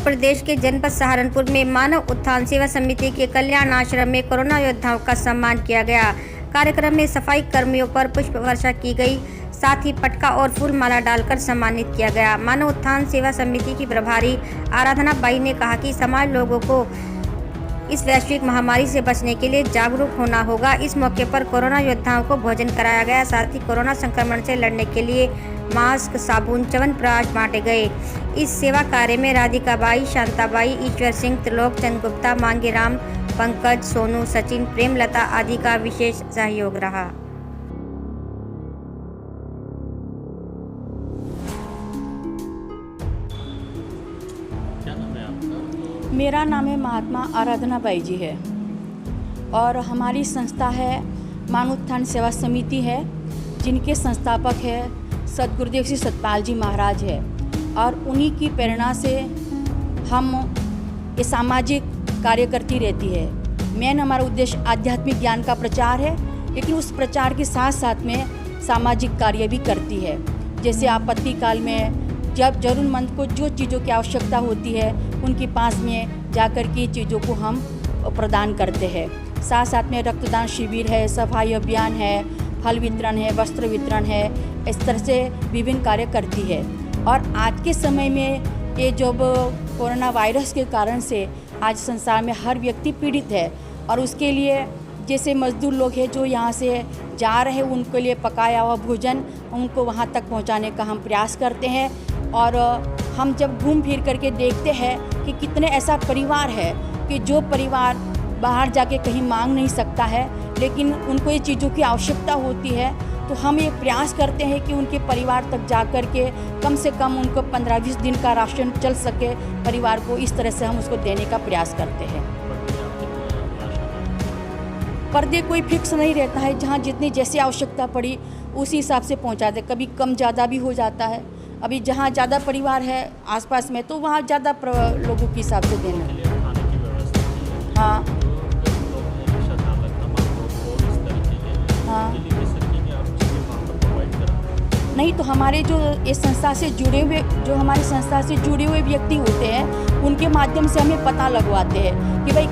प्रदेश के जनपद सहारनपुर में मानव उत्थान सेवा समिति के कल्याण आश्रम में कोरोना योद्धाओं का सम्मान किया गया। कार्यक्रम में सफाई कर्मियों पर पुष्प वर्षा की गई, साथ ही पटका और फूल माला डालकर सम्मानित किया गया। मानव उत्थान सेवा समिति की प्रभारी आराधना बाई ने कहा कि समाज लोगों को इस वैश्विक महामारी से बचने के लिए जागरूक होना होगा। इस मौके पर कोरोना योद्धाओं को भोजन कराया गया, साथ ही कोरोना संक्रमण से लड़ने के लिए मास्क, साबुन, च्यवनप्राश बांटे गए। इस सेवा कार्य में राधिका बाई, शांता बाई, ईश्वर सिंह, त्रिलोक चंद गुप्ता, मांगीराम, पंकज, सोनू, सचिन, प्रेमलता आदि का विशेष सहयोग रहा। मेरा नाम है महात्मा आराधना बाई जी है और हमारी संस्था है मानव उत्थान सेवा समिति है, जिनके संस्थापक है सद्गुरुदेव श्री सतपाल जी महाराज है। और उन्हीं की प्रेरणा से हम ये सामाजिक कार्य करती रहती है। मेन हमारा उद्देश्य आध्यात्मिक ज्ञान का प्रचार है, लेकिन उस प्रचार के साथ साथ में सामाजिक कार्य भी करती है। जैसे आपत्ति काल में जब ज़रूरतमंद को जो चीज़ों की आवश्यकता होती है, उनके पास में जाकर के चीज़ों को हम प्रदान करते हैं। साथ साथ में रक्तदान शिविर है, सफाई अभियान है, फल वितरण है, वस्त्र वितरण है, इस तरह से विभिन्न कार्य करती है। और आज के समय में ये जब कोरोना वायरस के कारण से आज संसार में हर व्यक्ति पीड़ित है, और उसके लिए जैसे मजदूर लोग हैं जो यहाँ से जा रहे हैं, उनके लिए पकाया हुआ भोजन उनको वहाँ तक पहुँचाने का हम प्रयास करते हैं। और हम जब घूम फिर करके देखते हैं कि कितने ऐसा परिवार है कि जो परिवार बाहर जाके कहीं मांग नहीं सकता है, लेकिन उनको ये चीज़ों की आवश्यकता होती है, तो हम ये प्रयास करते हैं कि उनके परिवार तक जा कर के कम से कम उनको 15-20 दिन का राशन चल सके परिवार को, इस तरह से हम उसको देने का प्रयास करते हैं। पर्दे कोई फिक्स नहीं रहता है, जहाँ जितनी जैसी आवश्यकता पड़ी उसी हिसाब से पहुँचाते। कभी कम ज़्यादा भी हो जाता है। अभी जहाँ ज़्यादा परिवार है आसपास में, तो वहाँ ज़्यादा लोगों के हिसाब से देना। हाँ हाँ नहीं, तो हमारे जो इस संस्था से जुड़े हुए व्यक्ति होते हैं, उनके माध्यम से हमें पता लगवाते हैं कि भाई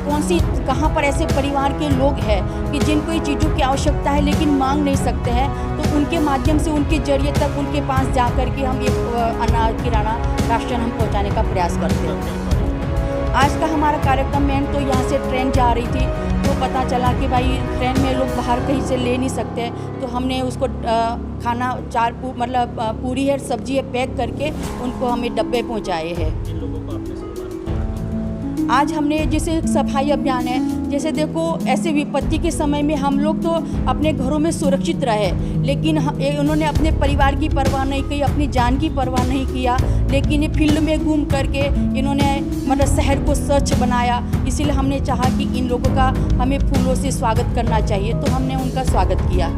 कहाँ पर ऐसे परिवार के लोग हैं कि जिनको ये चीज़ों की आवश्यकता है लेकिन मांग नहीं सकते हैं, तो उनके माध्यम से उनके जरिए तक उनके पास जा कर के हम ये अनाज, किराना, राशन हम पहुँचाने का प्रयास करते हैं। आज का हमारा कार्यक्रम में तो यहाँ से ट्रेन जा रही थी, तो पता चला कि भाई ट्रेन में लोग बाहर कहीं से ले नहीं सकते, तो हमने उसको खाना पूरी है, सब्जी है, पैक करके उनको हमें डब्बे पहुँचाए हैं। आज हमने जैसे सफाई अभियान है, जैसे देखो ऐसे विपत्ति के समय में हम लोग तो अपने घरों में सुरक्षित रहे, लेकिन उन्होंने अपने परिवार की परवाह नहीं की, अपनी जान की परवाह नहीं किया, लेकिन ये फील्ड में घूम करके इन्होंने शहर को स्वच्छ बनाया। इसीलिए हमने चाहा कि इन लोगों का हमें फूलों से स्वागत करना चाहिए, तो हमने उनका स्वागत किया।